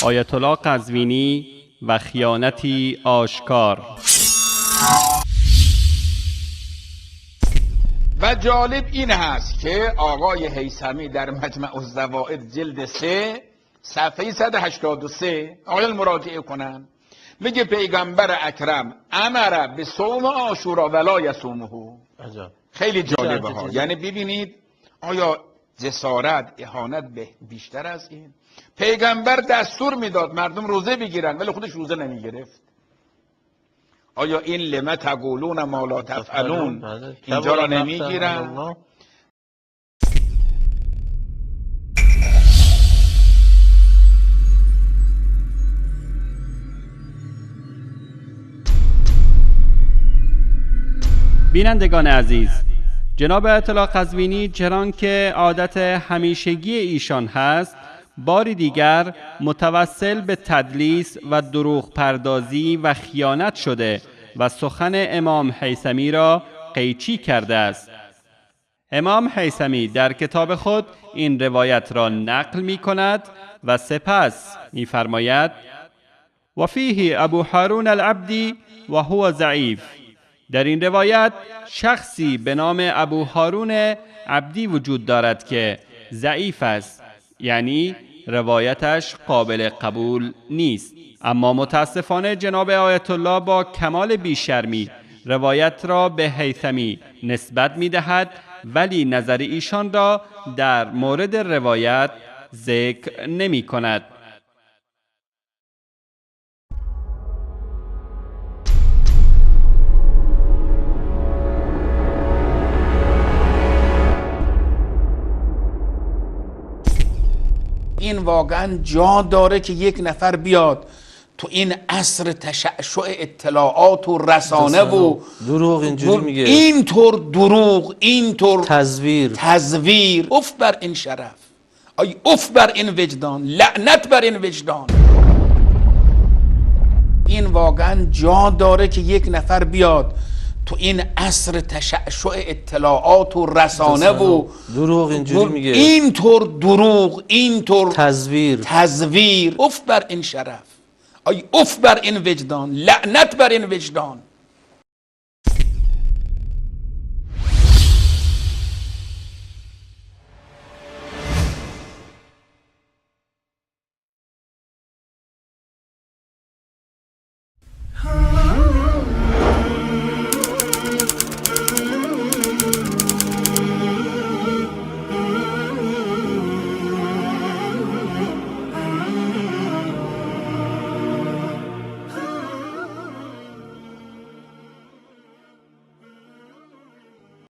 آیت الله قزوینی و خیانتی آشکار. و جالب این هست که آقای هیثمی در مجمع الزوائد جلد 3 صفحه 183 آقایان مراجعه کنن، میگه پیغمبر اکرم امر به صوم عاشورا ولا یصومه. خیلی جالبه ها. یعنی ببینید آیا جسارت اهانت بیشتر از این؟ پیغمبر دستور میداد مردم روزه بگیرن ولی خودش روزه نمیگرفت. آیا این لما تقولون ما لا تفعلون اینجا را نمیگیرن؟ بینندگان عزیز، جناب آیت الله قزوینی چنان که عادت همیشگی ایشان هست، باری دیگر متوسل به تدلیس و دروغ پردازی و خیانت شده و سخن امام هیثمی را قیچی کرده است. امام هیثمی در کتاب خود این روایت را نقل می کند و سپس می فرماید و فیه ابو هارون العبدی و هو ضعیف. در این روایت شخصی به نام ابو هارون عبدی وجود دارد که ضعیف است، یعنی روایتش قابل قبول نیست. اما متاسفانه جناب آیت الله با کمال بیشرمی روایت را به هیثمی نسبت می دهد، ولی نظر ایشان را در مورد روایت ذکر نمی کند. این واقعا جا داره که یک نفر بیاد تو این عصر تشعشع اطلاعات و رسانه و دروغ اینجوری میگه، اینطور دروغ، اینطور تزویر، اف بر این شرف، ای اف بر این وجدان، لعنت بر این وجدان. این واقعا جا داره که یک نفر بیاد تو این عصر تشعشع اطلاعات و رسانه و دروغ اینجوری میگه، اینطور دروغ، اینطور تزویر، اف بر این شرف، ای اف بر این وجدان، لعنت بر این وجدان.